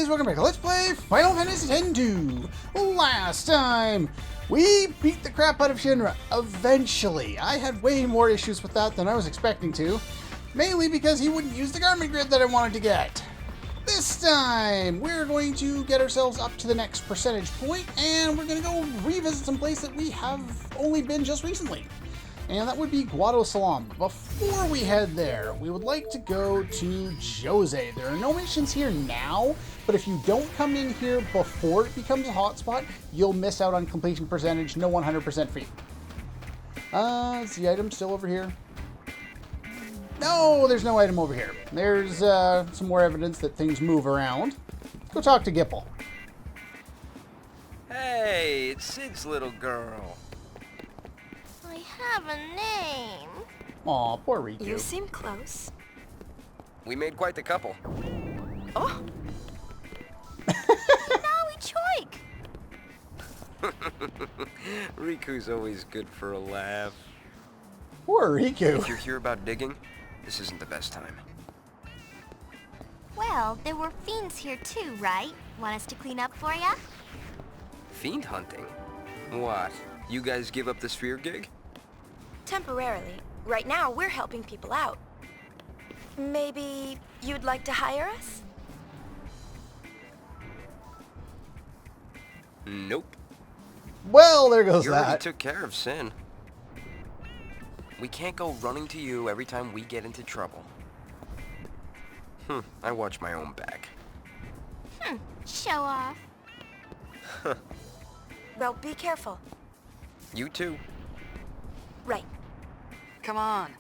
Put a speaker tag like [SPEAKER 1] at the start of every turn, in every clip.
[SPEAKER 1] guys, welcome back to Let's Play Final Fantasy X-2. Last time, we beat the crap out of Shinra, eventually. I had way more issues with that than I was expecting to, mainly because he wouldn't use the Garmin Grid that I wanted to get. This time, we're going to get ourselves up to the next percentage point, and we're going to go revisit some place that we have only been just recently. And that would be Guado Salam. Before we head there, we would like to go to Jose. There are no missions here now, but if you don't come in here before it becomes a hotspot, you'll miss out on completion percentage. No 100% for you. Is the item still over here? No, there's no item over here. There's some more evidence that things move around. Go talk to Gipple.
[SPEAKER 2] Hey, it's Sid's little girl.
[SPEAKER 3] I have a name.
[SPEAKER 1] Aw, poor Riku.
[SPEAKER 4] You seem close.
[SPEAKER 2] We made quite the couple.
[SPEAKER 4] Oh,
[SPEAKER 3] Naui Choik.
[SPEAKER 2] Riku's always good for a laugh.
[SPEAKER 1] Poor Riku.
[SPEAKER 2] If you're here about digging, this isn't the best time.
[SPEAKER 3] Well, there were fiends here too, right? Want us to clean up for ya?
[SPEAKER 2] Fiend hunting? What? You guys give up the sphere gig?
[SPEAKER 4] temporarily. Right now, we're helping people out. Maybe you'd like to hire us?
[SPEAKER 2] Nope.
[SPEAKER 1] Well, there goes
[SPEAKER 2] You already
[SPEAKER 1] that.
[SPEAKER 2] took care of Sin. We can't go running to you every time we get into trouble. I watch my own back.
[SPEAKER 3] Show off.
[SPEAKER 4] Well, be careful.
[SPEAKER 2] You too.
[SPEAKER 4] Right.
[SPEAKER 5] Come on.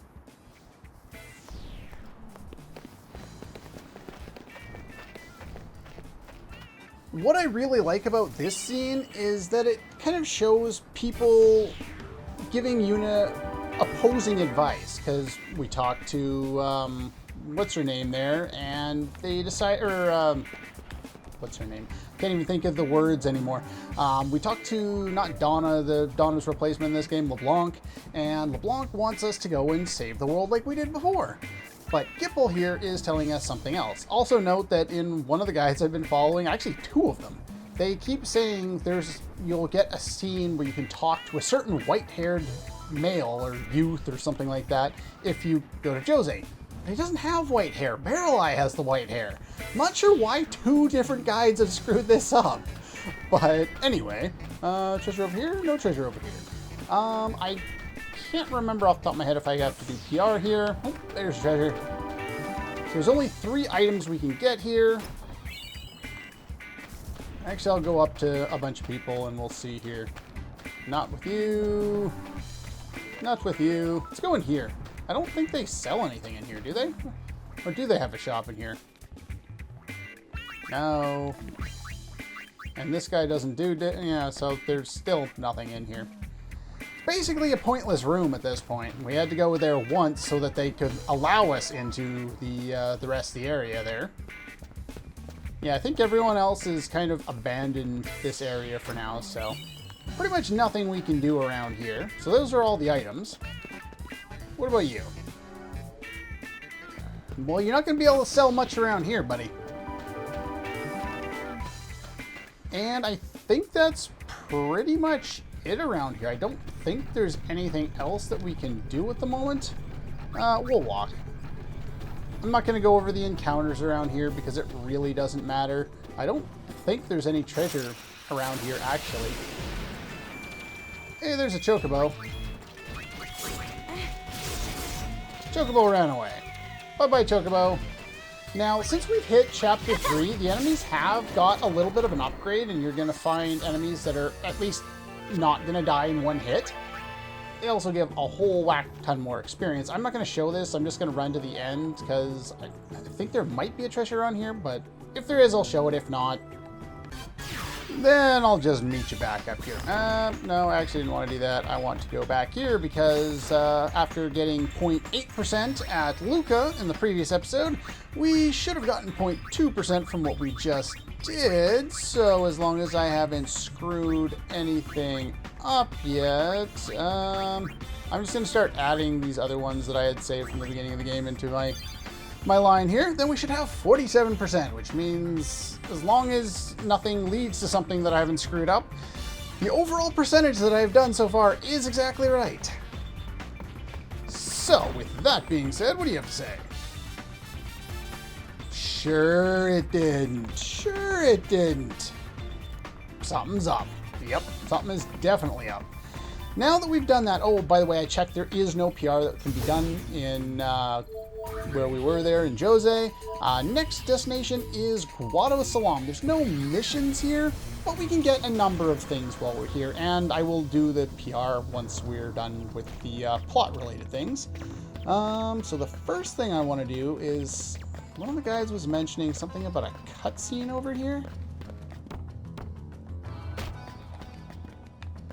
[SPEAKER 1] What I really like about this scene is that it kind of shows people giving Yuna opposing advice, because we talked to what's her name there, and they decide, or what's her name? Can't even think of the words anymore. We talked to not Donna, Donna's replacement in this game, LeBlanc, and LeBlanc wants us to go and save the world like we did before. But Gipple here is telling us something else. Also note that in one of the guides I've been following, actually two of them, they keep saying you'll get a scene where you can talk to a certain white-haired male or youth or something like that if you go to Jose. He doesn't have white hair. Barreleye has the white hair. I'm not sure why two different guides have screwed this up. But anyway, treasure over here? No treasure over here. I can't remember off the top of my head if I have to do PR here. Oh, there's treasure. So there's only 3 items we can get here. Actually, I'll go up to a bunch of people and we'll see here. Not with you. Not with you. Let's go in here. I don't think they sell anything in here, do they? Or do they have a shop in here? No. And this guy doesn't do... yeah, so there's still nothing in here. Basically a pointless room at this point. We had to go there once so that they could allow us into the rest of the area there. Yeah, I think everyone else has kind of abandoned this area for now, so pretty much nothing we can do around here. So those are all the items. What about you? Well, you're not going to be able to sell much around here, buddy. And I think that's pretty much it around here. I don't think there's anything else that we can do at the moment. We'll walk. I'm not going to go over the encounters around here because it really doesn't matter. I don't think there's any treasure around here, actually. Hey, there's a chocobo. Chocobo ran away. Bye-bye, Chocobo. Now, since we've hit Chapter 3, the enemies have got a little bit of an upgrade, and you're going to find enemies that are at least not going to die in one hit. They also give a whole whack ton more experience. I'm not going to show this. I'm just going to run to the end, because I think there might be a treasure around here, but if there is, I'll show it. If not, then I'll just meet you back up here. No, I actually didn't want to do that. I want to go back here because after getting 0.8% at Luca in the previous episode, we should have gotten 0.2% from what we just did. So as long as I haven't screwed anything up yet, I'm just going to start adding these other ones that I had saved from the beginning of the game into my my line here, then we should have 47%, which means as long as nothing leads to something that I haven't screwed up, the overall percentage that I've done so far is exactly right. So, with that being said, what do you have to say? Sure it didn't. Sure it didn't. Something's up. Yep, something is definitely up. Now that we've done that, oh, by the way, I checked, there is no PR that can be done in where we were there in Jose. Next destination is Guadalajara. There's no missions here, but we can get a number of things while we're here, and I will do the PR once we're done with the plot-related things. So the first thing I want to do is, one of the guys was mentioning something about a cutscene over here.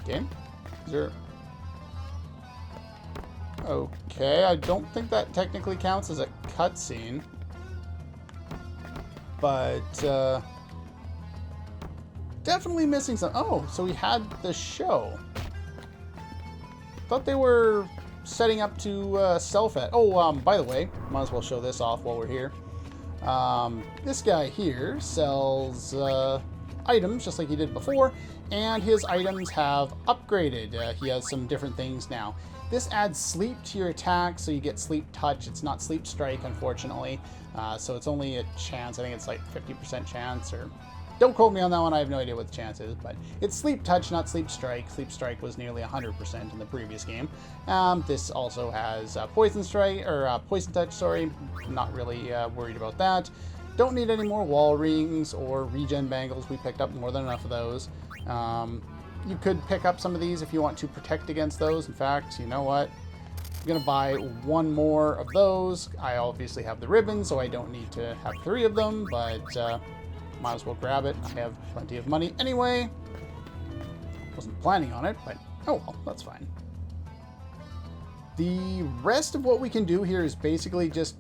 [SPEAKER 1] Game? Is there... Okay, I don't think that technically counts as a cutscene. But, definitely missing some... Oh, so we had the show. Thought they were setting up to self-ed. Oh, by the way, might as well show this off while we're here. This guy here sells items just like he did before, and his items have upgraded. He has some different things now. This adds sleep to your attack, so you get sleep touch. It's not sleep strike, unfortunately. So it's only a chance. I think it's like 50% chance, or don't quote me on that one. I have no idea what the chance is, but it's sleep touch, not sleep strike. Sleep strike was nearly 100% in the previous game. This also has poison strike, or poison touch, sorry. Not really worried about that. Don't need any more wall rings or regen bangles. We picked up more than enough of those. You could pick up some of these if you want to protect against those. In fact, you know what? I'm going to buy one more of those. I obviously have the ribbon, so I don't need to have 3 of them, but might as well grab it. I have plenty of money anyway. Wasn't planning on it, but oh well, that's fine. The rest of what we can do here is basically just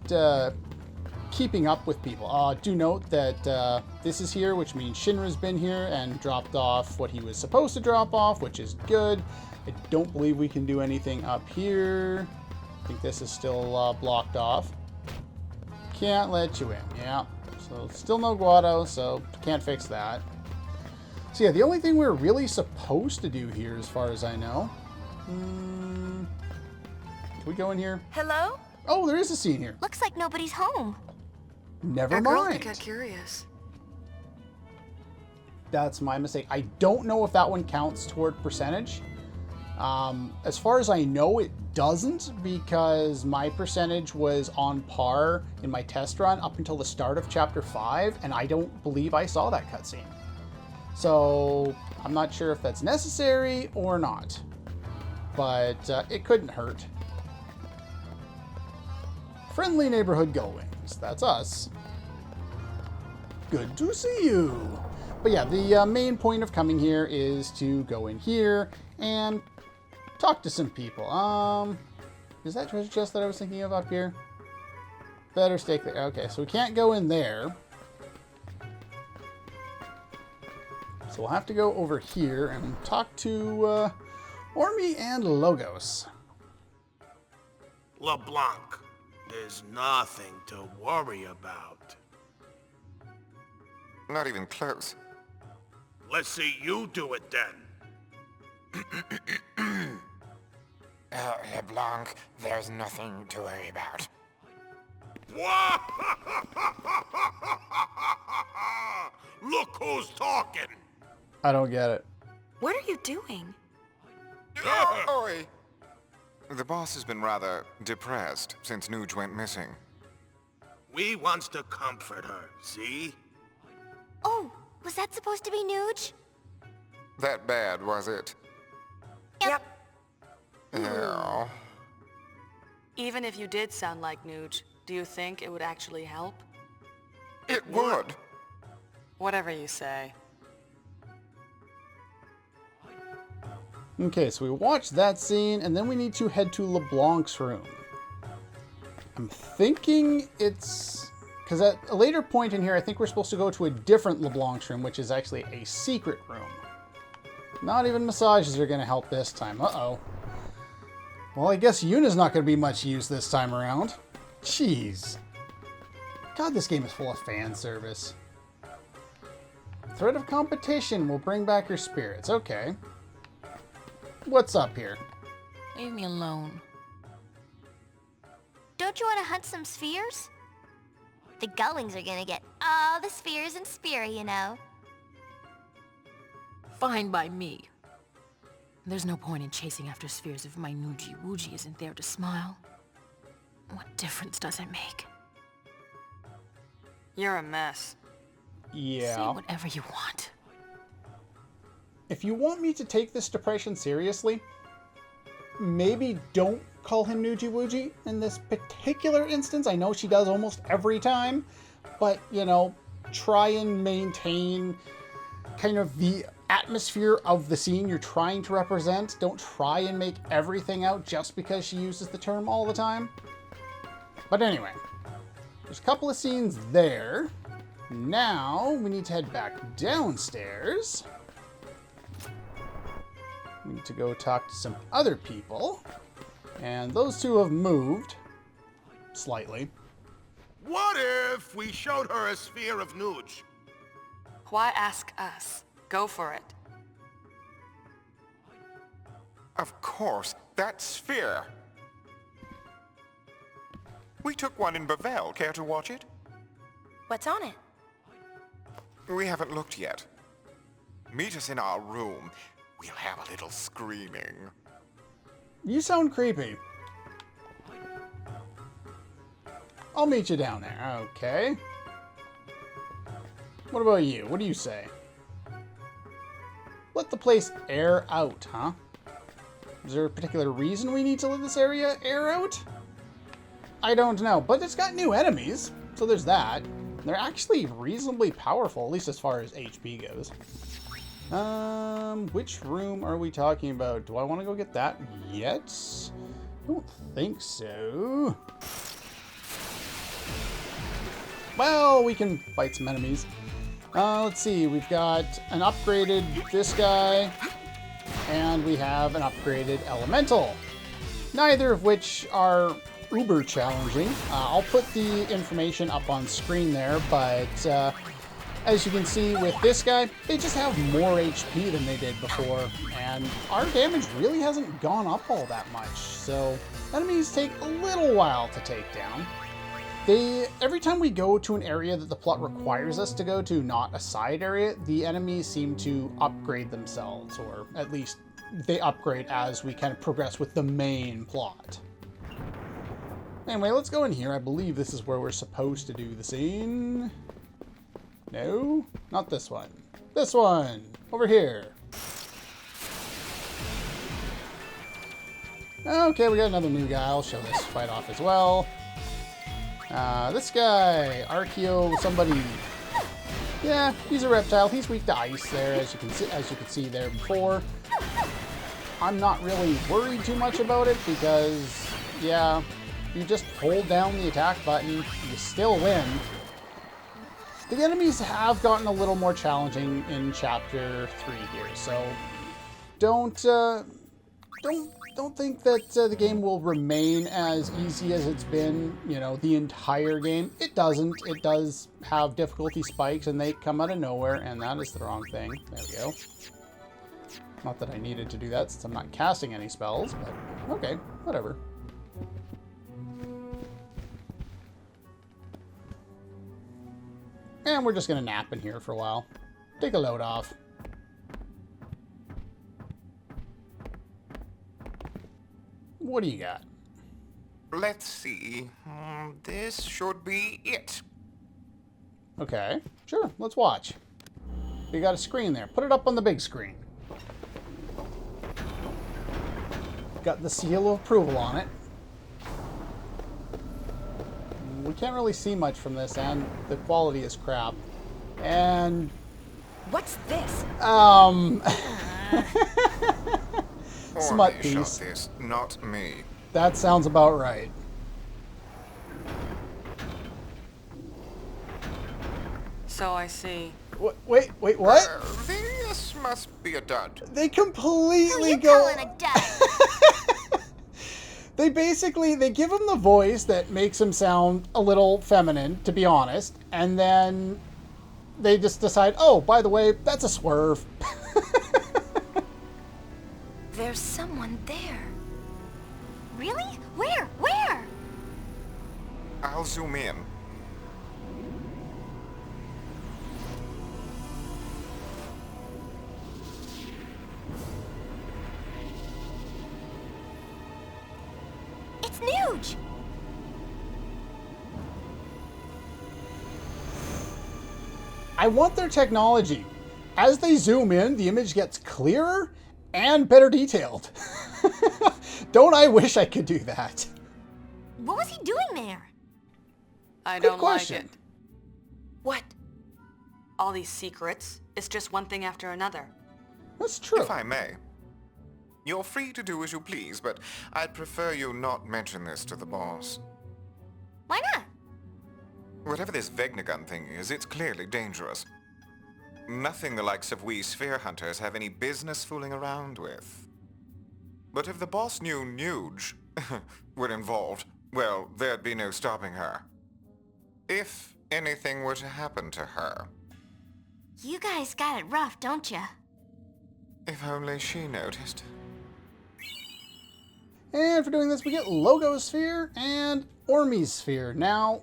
[SPEAKER 1] keeping up with people. Do note that this is here, which means Shinra's been here and dropped off what he was supposed to drop off, which is good. I don't believe we can do anything up here. I think this is still blocked off. Can't let you in. Yeah. So still no Guado, so can't fix that. So yeah, the only thing we're really supposed to do here, as far as I know. Can we go in here?
[SPEAKER 4] Hello?
[SPEAKER 1] Oh, there is a scene here.
[SPEAKER 3] Looks like nobody's home.
[SPEAKER 1] Never
[SPEAKER 5] That girl
[SPEAKER 1] mind.
[SPEAKER 5] got curious.
[SPEAKER 1] That's my mistake. I don't know if that one counts toward percentage. As far as I know, it doesn't, because my percentage was on par in my test run up until the start of Chapter 5, and I don't believe I saw that cutscene. So, I'm not sure if that's necessary or not. But it couldn't hurt. Friendly neighborhood Gullwings. That's us. Good to see you. But yeah, the main point of coming here is to go in here and talk to some people. Is that treasure chest that I was thinking of up here? Better stake there. Okay, so we can't go in there. So we'll have to go over here and talk to Ormi and Logos.
[SPEAKER 6] LeBlanc, there's nothing to worry about.
[SPEAKER 7] Not even close.
[SPEAKER 6] Let's see you do it then.
[SPEAKER 7] LeBlanc, there's nothing to worry about.
[SPEAKER 6] Look who's talking.
[SPEAKER 1] I don't get it.
[SPEAKER 4] What are you doing?
[SPEAKER 7] Oi! The boss has been rather depressed since Nuge went missing.
[SPEAKER 6] We wants to comfort her, see?
[SPEAKER 3] Oh, was that supposed to be Nuge?
[SPEAKER 7] That bad, was it?
[SPEAKER 4] Yep.
[SPEAKER 7] Oh.
[SPEAKER 5] Even if you did sound like Nuge, do you think it would actually help?
[SPEAKER 7] It would.
[SPEAKER 5] Whatever you say.
[SPEAKER 1] Okay, so we watched that scene, and then we need to head to LeBlanc's room. I'm thinking it's... because at a later point in here, I think we're supposed to go to a different LeBlanc's room, which is actually a secret room. Not even massages are going to help this time. Uh-oh. Well, I guess Yuna's not going to be much use this time around. Jeez. God, this game is full of fan service. Threat of competition will bring back your spirits. Okay. What's up here?
[SPEAKER 8] Leave me alone.
[SPEAKER 3] Don't you want to hunt some spheres? The Gullwings are gonna get all the spheres in Spira, you know.
[SPEAKER 8] Fine by me. There's no point in chasing after spheres if my Noogie Woogie isn't there to smile. What difference does it make?
[SPEAKER 5] You're a mess.
[SPEAKER 1] Yeah.
[SPEAKER 8] Say whatever you want.
[SPEAKER 1] If you want me to take this depression seriously, maybe don't call him Noogie Woogie in this particular instance. I know she does almost every time, but, you know, try and maintain kind of the atmosphere of the scene you're trying to represent. Don't try and make everything out just because she uses the term all the time. But anyway, there's a couple of scenes there. Now we need to head back downstairs. We need to go talk to some other people. And those two have moved slightly.
[SPEAKER 6] What if we showed her a sphere of Nuge?
[SPEAKER 5] Why ask us? Go for it.
[SPEAKER 7] Of course, that sphere. We took one in Bavel. Care to watch it?
[SPEAKER 4] What's on it?
[SPEAKER 7] We haven't looked yet. Meet us in our room. We'll have a little screening.
[SPEAKER 1] You sound creepy. I'll meet you down there. Okay. What about you? What do you say? Let the place air out, huh? Is there a particular reason we need to let this area air out? I don't know, but it's got new enemies, so there's that. They're actually reasonably powerful, at least as far as HP goes. Which room are we talking about? Do I want to go get that yet? I don't think so. Well, we can fight some enemies. Let's see, we've got an upgraded this guy, and we have an upgraded elemental. Neither of which are uber challenging. I'll put the information up on screen there, but as you can see with this guy, they just have more HP than they did before, and our damage really hasn't gone up all that much, so enemies take a little while to take down. Every time we go to an area that the plot requires us to go to, not a side area, the enemies seem to upgrade themselves, or at least they upgrade as we kind of progress with the main plot. Anyway, let's go in here. I believe this is where we're supposed to do the scene. No, not this one. This one! Over here. Okay, we got another new guy. I'll show this fight off as well. This guy, Archeo, somebody. Yeah, he's a reptile. He's weak to ice there, as you can see there before. I'm not really worried too much about it because, yeah, you just hold down the attack button, you still win. The enemies have gotten a little more challenging in Chapter 3 here, so don't think that the game will remain as easy as it's been, you know, the entire game. It doesn't. It does have difficulty spikes, and they come out of nowhere, and that is the wrong thing. There we go. Not that I needed to do that since I'm not casting any spells, but okay, whatever. And we're just gonna nap in here for a while. Take a load off. What do you got?
[SPEAKER 7] Let's see. This should be it.
[SPEAKER 1] Okay, sure, let's watch. You got a screen there. Put it up on the big screen. Got the seal of approval on it. We can't really see much from this, and the quality is crap. And...
[SPEAKER 4] What's this?
[SPEAKER 1] Smut
[SPEAKER 7] Orme
[SPEAKER 1] piece.
[SPEAKER 7] shot this, not me.
[SPEAKER 1] That sounds about right.
[SPEAKER 5] So I see.
[SPEAKER 1] Wait, what?
[SPEAKER 7] This must be a dud.
[SPEAKER 1] They
[SPEAKER 3] Who
[SPEAKER 1] completely
[SPEAKER 3] you
[SPEAKER 1] go...
[SPEAKER 3] calling a dud?
[SPEAKER 1] They basically, they give him the voice that makes him sound a little feminine, to be honest, and then they just decide, oh, by the way, that's a swerve.
[SPEAKER 4] There's someone there.
[SPEAKER 3] Really? Where? Where?
[SPEAKER 7] I'll zoom in.
[SPEAKER 3] It's Nuge!
[SPEAKER 1] I want their technology. As they zoom in, the image gets clearer and better detailed. Don't I wish I could do that?
[SPEAKER 3] What was he doing there?
[SPEAKER 5] I
[SPEAKER 1] Good
[SPEAKER 5] don't
[SPEAKER 1] question.
[SPEAKER 5] like it.
[SPEAKER 4] What?
[SPEAKER 5] All these secrets. It's just one thing after another.
[SPEAKER 1] That's true.
[SPEAKER 7] If I may. You're free to do as you please, but I'd prefer you not mention this to the boss.
[SPEAKER 3] Why not?
[SPEAKER 7] Whatever this Vegnagun thing is, it's clearly dangerous. Nothing the likes of we sphere hunters have any business fooling around with. But if the boss knew Nuge were involved, well, there'd be no stopping her. If anything were to happen to her.
[SPEAKER 3] You guys got it rough, don't ya?
[SPEAKER 7] If only she noticed.
[SPEAKER 1] And for doing this, we get Logo Sphere and Ormy Sphere. Now,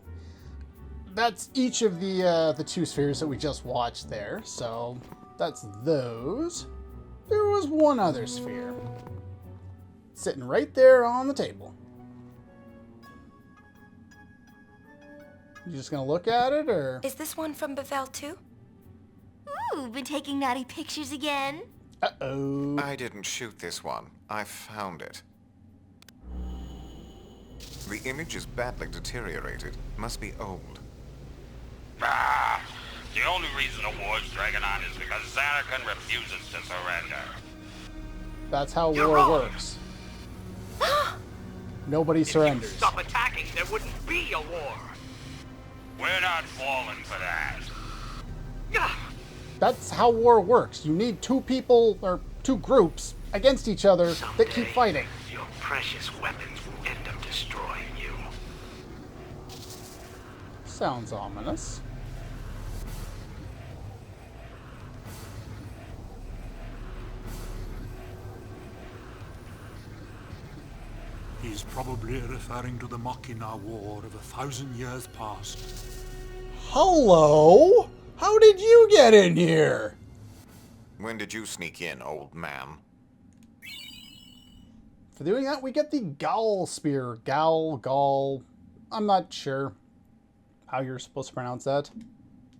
[SPEAKER 1] that's each of the two spheres that we just watched there. So that's those. There was one other sphere sitting right there on the table. You just gonna look at it, or?
[SPEAKER 4] Is this one from Bevel too?
[SPEAKER 3] Ooh, been taking naughty pictures again?
[SPEAKER 1] Uh-oh.
[SPEAKER 7] I didn't shoot this one. I found it. The image is badly deteriorated. Must be old.
[SPEAKER 9] Ah, the only reason the war's dragging on is because Xanakan refuses to surrender.
[SPEAKER 1] That's how
[SPEAKER 6] You're
[SPEAKER 1] war
[SPEAKER 6] wrong.
[SPEAKER 1] works. Nobody
[SPEAKER 6] If you
[SPEAKER 1] surrenders.
[SPEAKER 6] stop attacking, there wouldn't be a war.
[SPEAKER 9] We're not falling for that.
[SPEAKER 6] Gah!
[SPEAKER 1] That's how war works. You need two people, or two groups, against each other that keep
[SPEAKER 6] Someday,
[SPEAKER 1] fighting.
[SPEAKER 6] Your precious weapons will end up destroying you.
[SPEAKER 1] Sounds ominous.
[SPEAKER 10] He's probably referring to the Machina War of 1,000 years past.
[SPEAKER 1] Hello? How did you get in here?
[SPEAKER 7] When did you sneak in, old man?
[SPEAKER 1] For doing that, we get the Gaul Spear. Gaul. I'm not sure how you're supposed to pronounce that.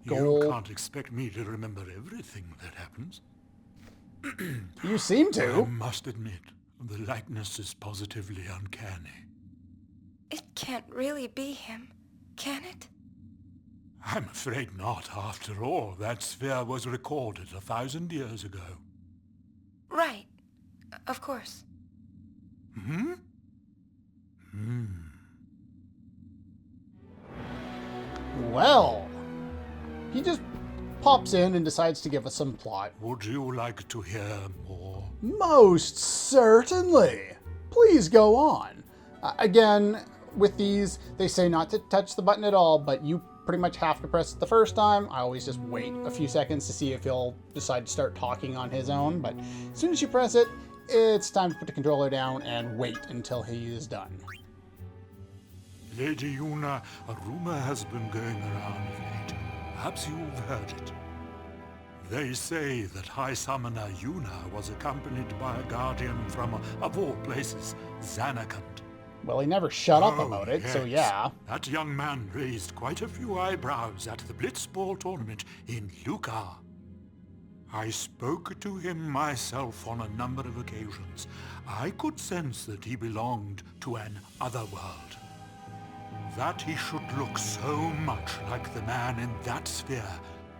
[SPEAKER 10] You
[SPEAKER 1] Goal.
[SPEAKER 10] can't expect me to remember everything that happens.
[SPEAKER 1] You seem
[SPEAKER 10] I
[SPEAKER 1] to.
[SPEAKER 10] must admit, the likeness is positively uncanny.
[SPEAKER 4] It can't really be him, can it?
[SPEAKER 10] I'm afraid not, after all. That sphere was recorded 1,000 years ago.
[SPEAKER 4] Right. Of course.
[SPEAKER 10] Hmm?
[SPEAKER 1] Well, he just pops in and decides to give us some plot.
[SPEAKER 10] Would you like to hear more?
[SPEAKER 1] Most certainly. Please go on. Again, with these, they say not to touch the button at all, but you pretty much have to press it the first time. I always just wait a few seconds to see if he'll decide to start talking on his own, but as soon as you press it, it's time to put the controller down and wait until he is done.
[SPEAKER 10] Lady Yuna, a rumor has been going around of late. Perhaps you've heard it. They say that High Summoner Yuna was accompanied by a guardian from, of all places, Xanakant.
[SPEAKER 1] Well, he never shut up
[SPEAKER 10] Oh,
[SPEAKER 1] about it, so
[SPEAKER 10] yes.
[SPEAKER 1] yeah.
[SPEAKER 10] That young man raised quite a few eyebrows at the Blitzball tournament in Luka. I spoke to him myself on a number of occasions. I could sense that he belonged to an other world. That he should look so much like the man in that sphere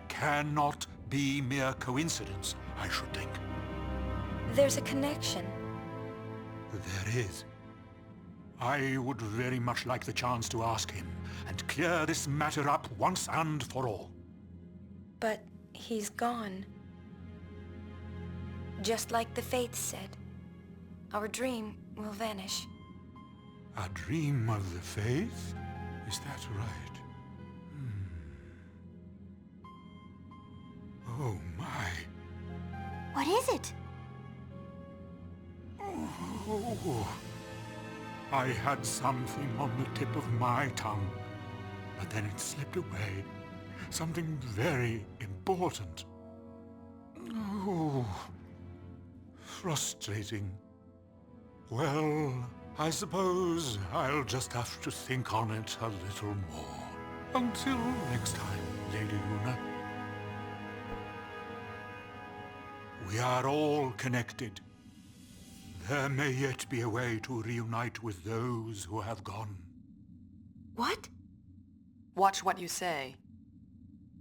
[SPEAKER 10] cannot be mere coincidence, I should think.
[SPEAKER 4] There's a connection.
[SPEAKER 10] There is. I would very much like the chance to ask him and clear this matter up once and for all.
[SPEAKER 4] But he's gone. Just like the Faith said. Our dream will vanish.
[SPEAKER 10] A dream of the faith? Is that right? Oh my.
[SPEAKER 3] What is it?
[SPEAKER 10] Oh. I had something on the tip of my tongue, but then it slipped away. Something very important. Oh. Frustrating. Well, I suppose I'll just have to think on it a little more. Until next time, Lady Una. We are all connected. There may yet be a way to reunite with those who have gone.
[SPEAKER 5] What? Watch what you say.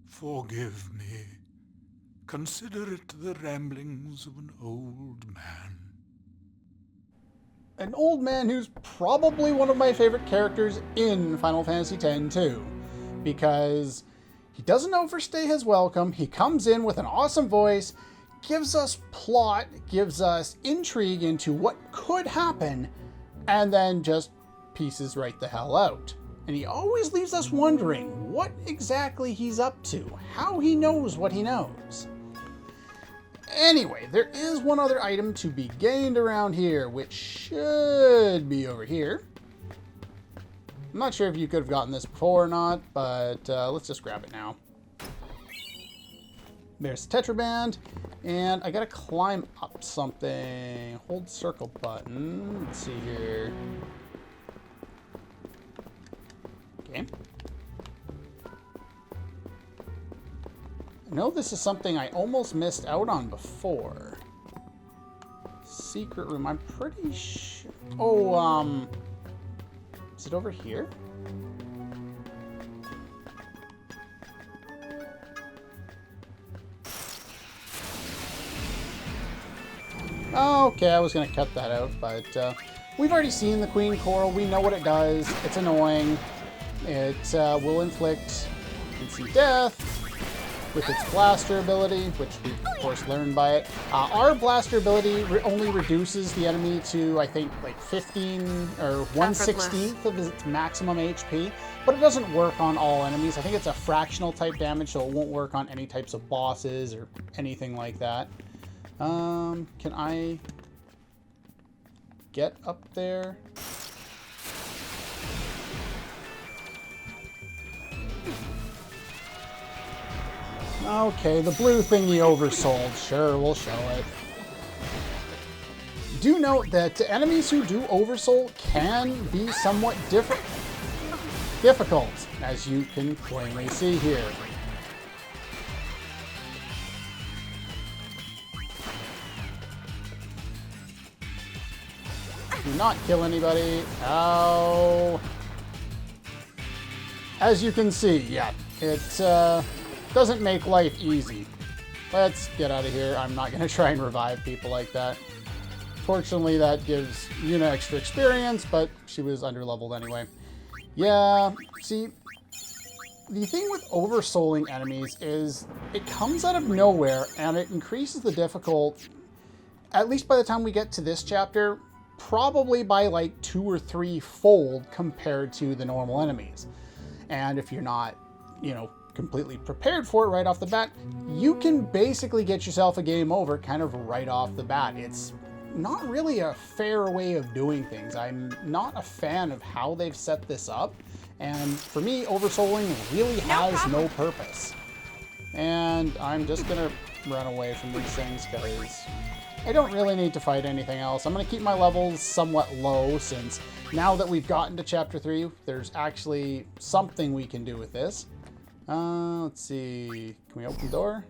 [SPEAKER 10] Forgive me. Consider it the ramblings of an old man.
[SPEAKER 1] An old man who's probably one of my favorite characters in Final Fantasy X too, because he doesn't overstay his welcome. He comes in with an awesome voice, gives us plot, gives us intrigue into what could happen, and then just pieces right the hell out. And he always leaves us wondering what exactly he's up to, how he knows what he knows. Anyway, there is one other item to be gained around here, which should be over here. I'm not sure if you could have gotten this before or not, but let's just grab it now. There's the Tetraband, and I gotta climb up something. Hold circle button. Let's see here. Okay. I know this is something I almost missed out on before. Secret room. I'm pretty sure. Oh, is it over here? Okay, I was going to cut that out, but we've already seen the Queen Coral. We know what it does. It's annoying. It will inflict instant death with its blaster ability, which we, of course, learned by it. Our blaster ability only reduces the enemy to, I think, like 15 or 1/16th of its maximum HP, but it doesn't work on all enemies. I think it's a fractional type damage, so it won't work on any types of bosses or anything like that. Can I get up there? Okay, the blue thing you oversold. Sure, we'll show it. Do note that enemies who do oversoul can be somewhat difficult, as you can plainly see here. Do not kill anybody. Ow. As you can see, yeah, it doesn't make life easy. Let's get out of here. I'm not going to try and revive people like that. Fortunately, that gives Yuna extra experience, but she was underleveled anyway. Yeah, see, the thing with oversouling enemies is it comes out of nowhere and it increases the difficulty, at least by the time we get to this chapter, probably by like 2 or 3 fold compared to the normal enemies. And if you're not, you know, completely prepared for it right off the bat, you can basically get yourself a game over kind of right off the bat. It's not really a fair way of doing things. I'm not a fan of how they've set this up, and for me, oversouling really has no purpose. And I'm just gonna run away from these things because I don't really need to fight anything else. I'm gonna keep my levels somewhat low since now that we've gotten to Chapter 3, there's actually something we can do with this. Let's see. Can we open the door?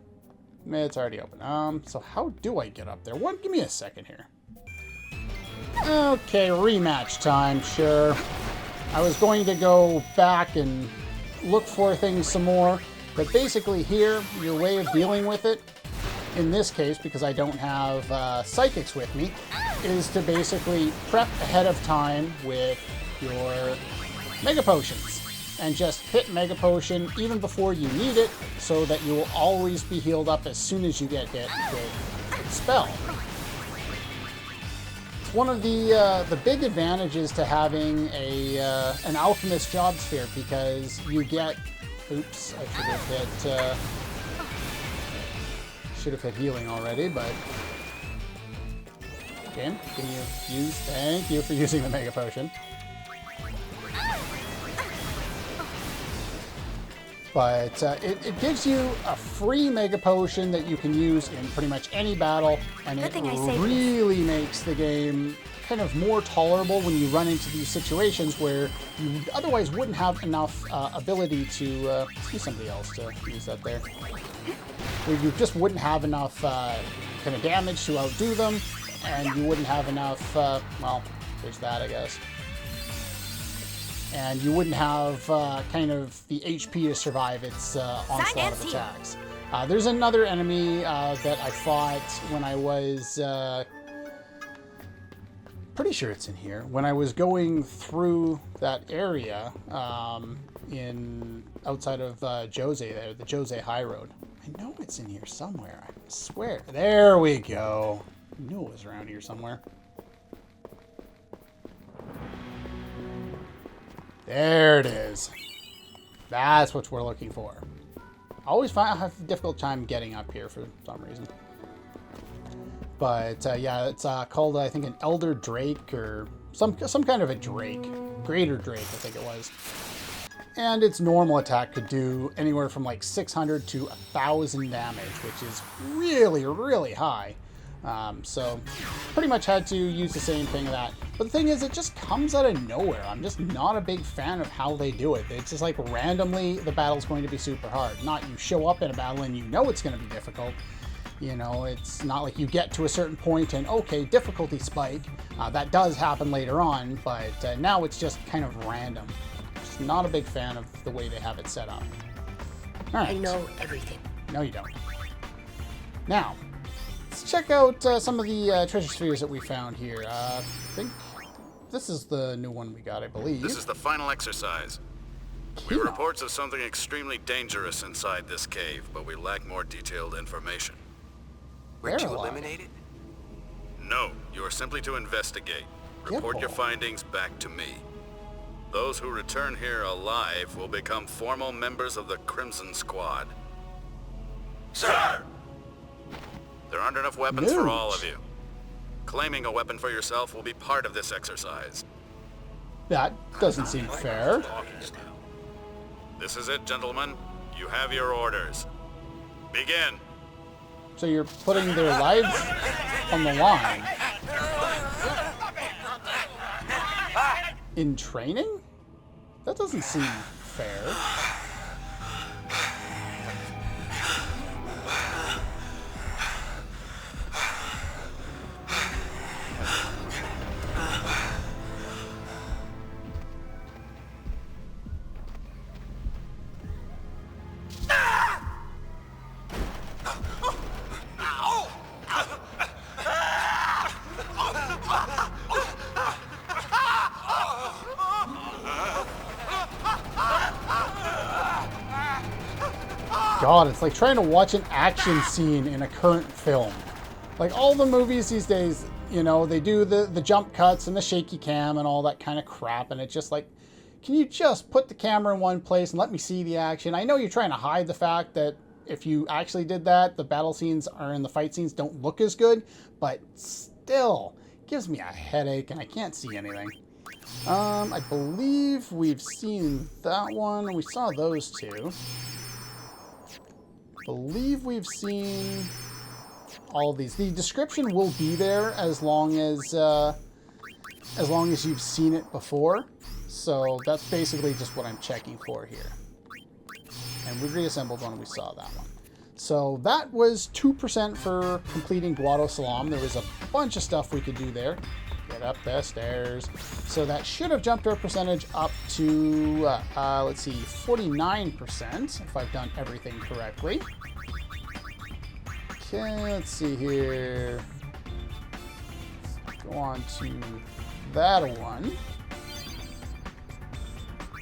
[SPEAKER 1] It's already open. So how do I get up there? What? Give me a second here. Okay, rematch time, sure. I was going to go back and look for things some more, but basically here, your way of dealing with it, in this case, because I don't have psychics with me, is to basically prep ahead of time with your Mega Potions. And just hit Mega Potion even before you need it, so that you will always be healed up as soon as you get hit with the spell. It's one of the big advantages to having an alchemist job sphere, because you get. Oops, I should have hit healing already, but game, can you use? Thank you for using the Mega Potion. But it gives you a free Mega Potion that you can use in pretty much any battle, and it really makes the game kind of more tolerable when you run into these situations where you otherwise wouldn't have enough ability to see somebody else to use that there. Where you just wouldn't have enough kind of damage to outdo them, and you wouldn't have enough, well, there's that, I guess. And you wouldn't have kind of the HP to survive its onslaught of attacks. There's another enemy that I fought when I was... pretty sure it's in here. When I was going through that area outside of Jose there, the Jose High Road. I know it's in here somewhere. I swear. There we go. I knew it was around here somewhere. There it is. That's what we're looking for. I always find I have a difficult time getting up here for some reason. But yeah, it's called, I think, an Elder Drake, or some kind of a Drake. Greater Drake, I think it was. And its normal attack could do anywhere from like 600 to 1,000 damage, which is really, really high. So pretty much had to use the same thing of that. But the thing is, it just comes out of nowhere. I'm just not a big fan of how they do it. It's just like randomly the battle's going to be super hard. Not you show up in a battle and you know it's going to be difficult. You know, it's not like you get to a certain point and, okay, difficulty spike. That does happen later on, but now it's just kind of random. Just not a big fan of the way they have it set up. All right.
[SPEAKER 11] I know everything.
[SPEAKER 1] No, you don't. Now, let's check out some of the treasure spheres that we found here. I think this is the new one we got, I believe.
[SPEAKER 12] This is the final exercise. We have reports of something extremely dangerous inside this cave, but we lack more detailed information.
[SPEAKER 2] Weren't you eliminated?
[SPEAKER 12] No, you are simply to investigate. Report your findings back to me. Those who return here alive will become formal members of the Crimson Squad.
[SPEAKER 6] Sir!
[SPEAKER 12] There aren't enough weapons for all of you. Claiming a weapon for yourself will be part of this exercise.
[SPEAKER 1] That doesn't seem fair.
[SPEAKER 12] This is it, gentlemen. You have your orders. Begin.
[SPEAKER 1] So you're putting their lives on the line. In training? That doesn't seem fair. God, it's like trying to watch an action scene in a current film. Like all the movies these days, you know, they do the jump cuts and the shaky cam and all that kind of crap, and it's just like, can you just put the camera in one place and let me see the action? I know you're trying to hide the fact that if you actually did that, the battle scenes and the fight scenes don't look as good, but still, it gives me a headache and I can't see anything. I believe we've seen that one, and we saw those two. I believe we've seen all of these. The description will be there as long as you've seen it before. So that's basically just what I'm checking for here. And we reassembled one and we saw that one. So that was 2% for completing Guado Salam. There was a bunch of stuff we could do there. Get up the stairs. So that should have jumped our percentage up to, let's see, 49%, if I've done everything correctly. Okay, let's see here. Let's go on to that one,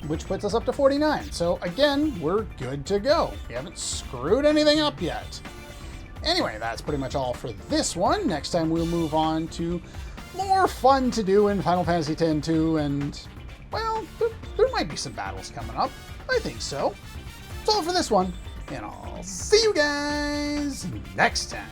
[SPEAKER 1] which puts us up to 49. So again, we're good to go. We haven't screwed anything up yet. Anyway, that's pretty much all for this one. Next time we'll move on to more fun to do in Final Fantasy X-2, and, well, there might be some battles coming up. I think so. That's all for this one, and I'll see you guys next time.